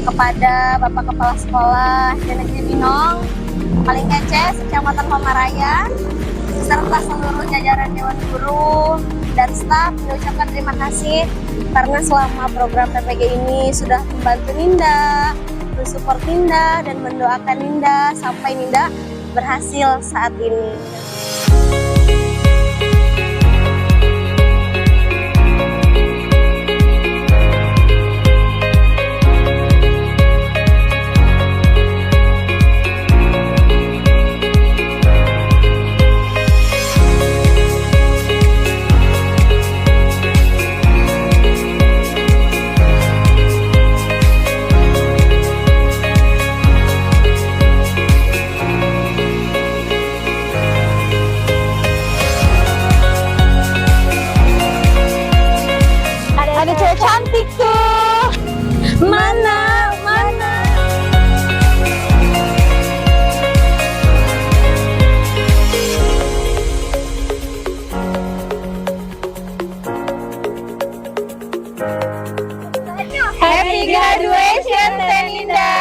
kepada Bapak Kepala Sekolah Negeri Binong paling kece Kecamatan Pamaraya serta seluruh jajaran Dewan Guru dan staf mengucapkan terima kasih karena selama program PPG ini sudah membantu Ninda, mensupport Ninda dan mendoakan Ninda sampai Ninda berhasil saat ini. Ada cewek cantik tuh. Mana? Happy graduation, Ninda.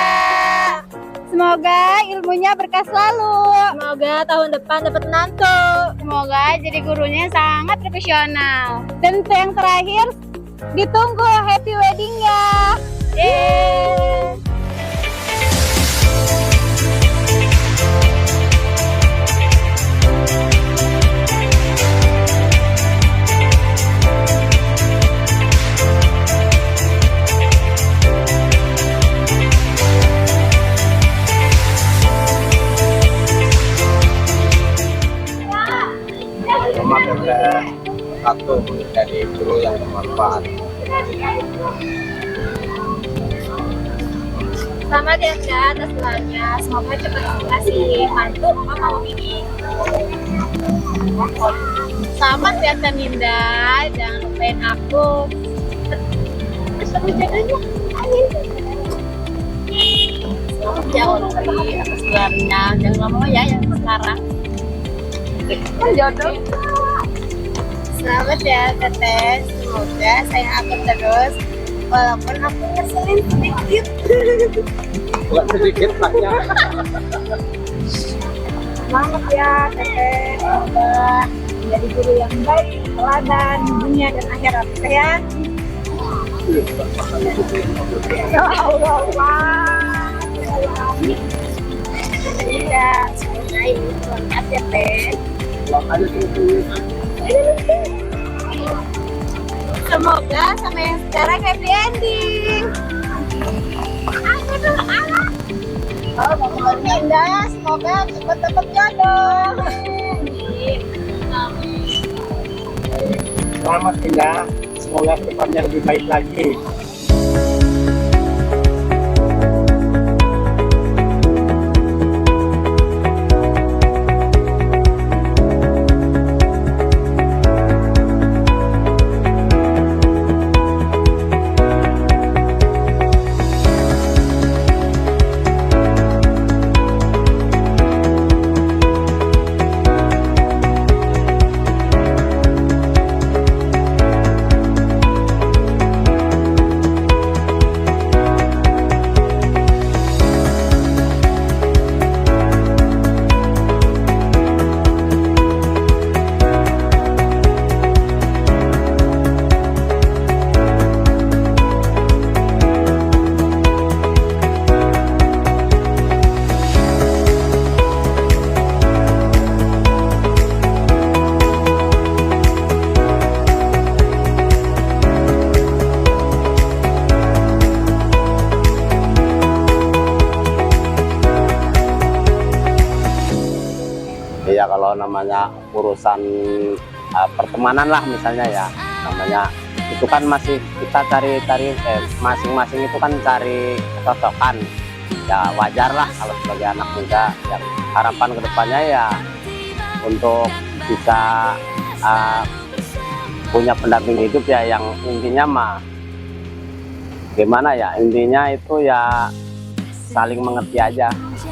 Semoga ilmunya berkah selalu. Semoga tahun depan dapat menantu. Semoga jadi gurunya sangat profesional. Dan yang terakhir, ditunggu happy wedding-nya. Yeay. Selamat satu menjadi guru yang bermanfaat. Selamat ya Nda atas gelarnya. Semoga cepat dikasih mantu sama Mama Mimi. Selamat ya Ninda. Jangan lupain aku. Terus jaganya. Selamat ya Oli atas gelarnya. Jangan lama ya yang sekarang. Kan jodoh. Selamat ya Teteh. Semoga sayang aku terus. Walaupun aku ngeselin sedikit. Bukan sedikit banyak. Selamat ya Teteh. Semoga menjadi guru yang baik, teladan dunia dan akhirat. Ya. Ya Allah. Iya, semoga ini selamat ya Teh. Semoga sama yang sekarang happy ending. Oh, Ninda, semoga cepat dapat jodoh. Selamat Ninda, semoga depannya lebih baik lagi. Ya kalau namanya urusan pertemanan lah misalnya ya, namanya itu kan masih kita cari masing-masing itu kan cari kecocokan. Ya wajar lah kalau sebagai anak muda yang harapan kedepannya ya untuk bisa punya pendamping hidup ya, yang intinya mah gimana ya, intinya itu ya saling mengerti aja.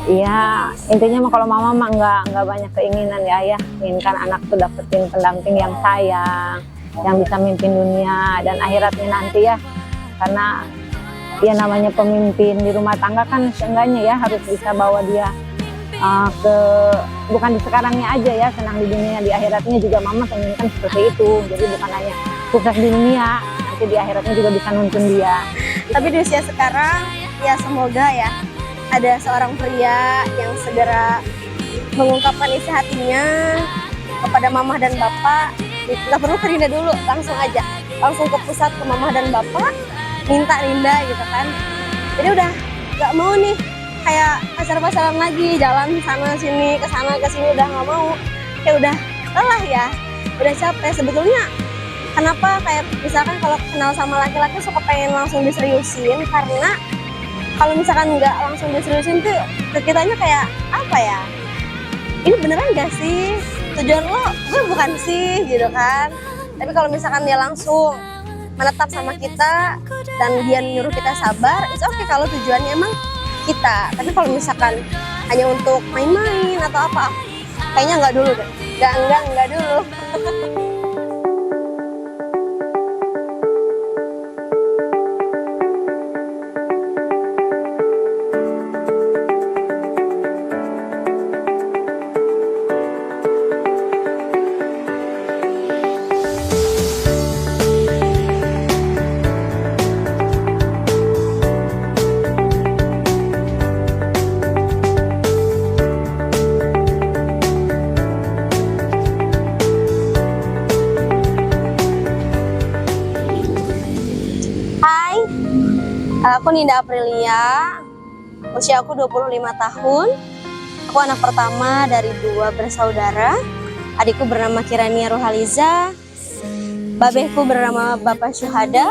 Iya, intinya mah kalau mama mah nggak banyak keinginan ya ayah, inginkan anak tuh dapetin pendamping yang sayang, yang bisa mimpin dunia dan akhiratnya nanti ya, karena ya namanya pemimpin di rumah tangga kan seenggaknya ya harus bisa bawa dia ke, bukan di sekarangnya aja ya, senang di dunia, di akhiratnya juga mama pengen kan seperti itu. Jadi bukan hanya sukses di dunia, nanti di akhiratnya juga bisa nuntun dia. Tapi di usia sekarang ya semoga ya ada seorang pria yang segera mengungkapkan isi hatinya kepada mama dan bapak. Nggak perlu ke Rinda dulu, langsung aja, langsung ke pusat ke mama dan bapak, minta Rinda gitu kan. Jadi udah nggak mau nih kayak pacar-pacaran lagi, jalan sana sini ke sana ke sini, udah nggak mau. Ya udah lelah ya, udah capek. Sebetulnya kenapa kayak misalkan kalau kenal sama laki-laki suka pengen langsung diseriusin, karena kalau misalkan nggak langsung diseriusin tuh ke kitanya kayak apa ya, ini beneran gak sih tujuan lo, gue bukan sih gitu kan. Tapi kalau misalkan dia langsung menetap sama kita dan dia nyuruh kita sabar, it's okay kalau tujuannya emang kita. Tapi kalau misalkan hanya untuk main-main atau apa, kayaknya nggak dulu deh, nggak dulu. Aku Ninda Aprilia, usia aku 25 tahun. Aku anak pertama dari 2 bersaudara. Adikku bernama Kirania Ruhaliza, babehku bernama Bapak Syuhada,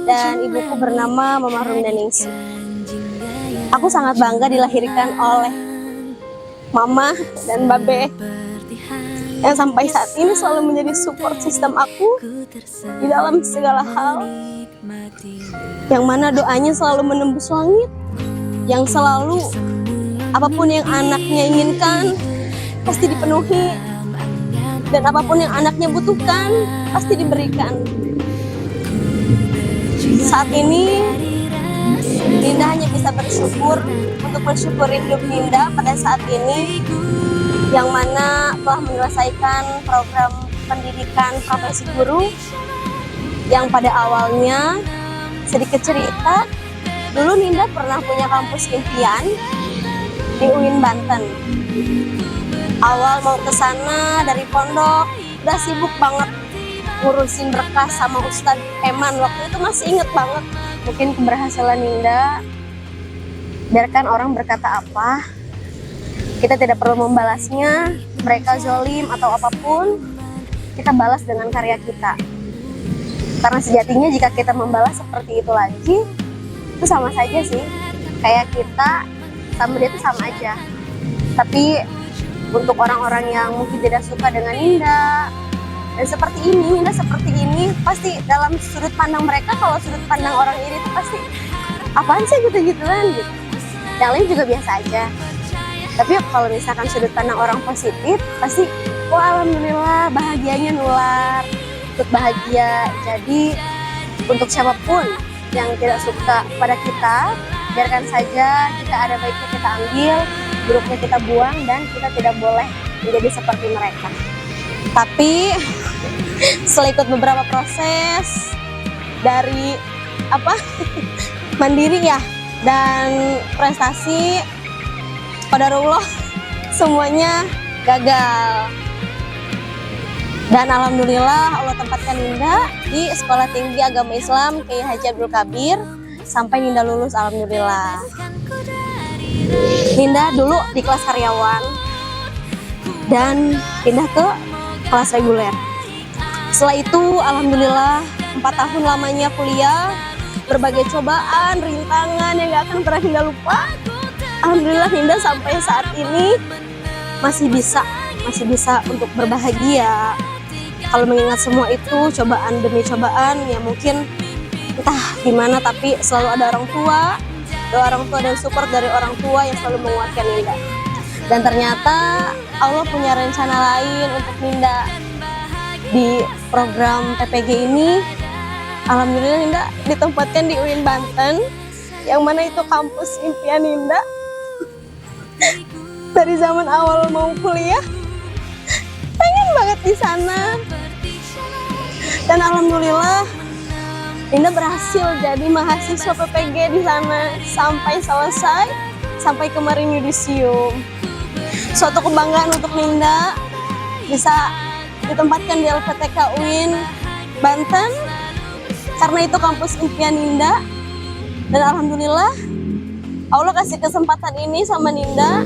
dan ibuku bernama Mama Rumdaningsi. Aku sangat bangga dilahirkan oleh Mama dan Babe yang sampai saat ini selalu menjadi support sistem aku di dalam segala hal, yang mana doanya selalu menembus langit, yang selalu apapun yang anaknya inginkan pasti dipenuhi, dan apapun yang anaknya butuhkan pasti diberikan. Saat ini Ninda hanya bisa bersyukur untuk mensyukuri hidup Ninda pada saat ini, yang mana telah menyelesaikan program pendidikan profesi guru, yang pada awalnya sedikit cerita, dulu Ninda pernah punya kampus impian di UIN Banten. Awal mau ke sana dari pondok, udah sibuk banget ngurusin berkas sama Ustadz Eman. Waktu itu masih inget banget. Mungkin keberhasilan Ninda, biarkan orang berkata apa, kita tidak perlu membalasnya. Mereka zolim atau apapun, kita balas dengan karya kita. Karena sejatinya jika kita membalas seperti itu lagi, itu sama saja sih, kayak kita sama dia itu sama aja. Tapi untuk orang-orang yang mungkin tidak suka dengan Ninda, dan seperti ini, Ninda seperti ini, pasti dalam sudut pandang mereka, kalau sudut pandang orang ini itu pasti apaan sih gitu-gituan gitu. Yang lain juga biasa aja. Tapi kalau misalkan sudut pandang orang positif, pasti wah alhamdulillah, bahagianya nular, ikut bahagia. Jadi untuk siapapun yang tidak suka pada kita, biarkan saja. Jika ada baiknya kita ambil, buruknya kita buang, dan kita tidak boleh menjadi seperti mereka. Tapi setelah ikut beberapa proses dari mandiri ya, dan prestasi, qadarullah semuanya gagal. Dan alhamdulillah Allah tempatkan Ninda di Sekolah Tinggi Agama Islam Kiai Haji Abdul Kabir sampai Ninda lulus, alhamdulillah. Ninda dulu di kelas karyawan dan pindah ke kelas reguler. Setelah itu alhamdulillah 4 tahun lamanya kuliah, berbagai cobaan, rintangan yang gak akan pernah Ninda lupa. Alhamdulillah Ninda sampai saat ini masih bisa untuk berbahagia. Kalau mengingat semua itu, cobaan demi cobaan, ya mungkin entah gimana, tapi selalu ada orang tua, doa orang tua dan support dari orang tua yang selalu menguatkan Ninda. Dan ternyata Allah punya rencana lain untuk Ninda di program PPG ini. Alhamdulillah Ninda ditempatkan di UIN Banten yang mana itu kampus impian Ninda. Dari zaman awal mau kuliah, pengen banget di sana. Dan alhamdulillah, Ninda berhasil jadi mahasiswa PPG di sana sampai selesai, sampai kemarin yudisium. Suatu kebanggaan untuk Ninda bisa ditempatkan di LPTK UIN Banten, karena itu kampus impian Ninda. Dan alhamdulillah Allah kasih kesempatan ini sama Ninda,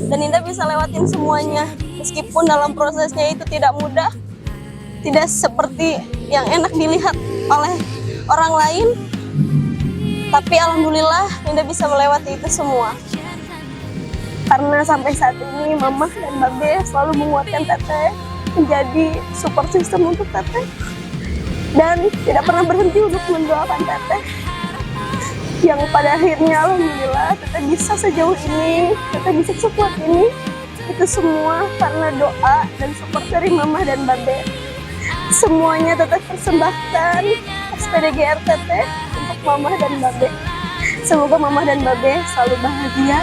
dan Ninda bisa lewatin semuanya. Meskipun dalam prosesnya itu tidak mudah, tidak seperti yang enak dilihat oleh orang lain, tapi alhamdulillah Ninda bisa melewati itu semua. Karena sampai saat ini Mama dan Babe selalu menguatkan Teteh, menjadi support system untuk Teteh, dan tidak pernah berhenti untuk mendoakan Teteh. Yang pada akhirnya alhamdulillah Teteh bisa sejauh ini, Teteh bisa sekuat ini. Itu semua karena doa dan support dari Mama dan Babe. Semuanya Teteh persembahkan SPDGR Teteh untuk Mama dan Babe. Semoga Mama dan Babe selalu bahagia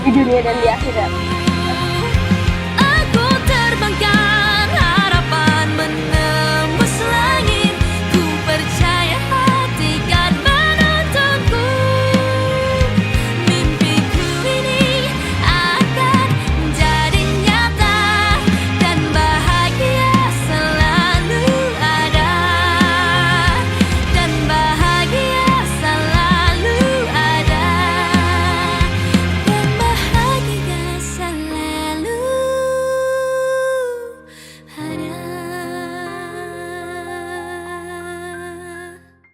di dunia dan di akhirat.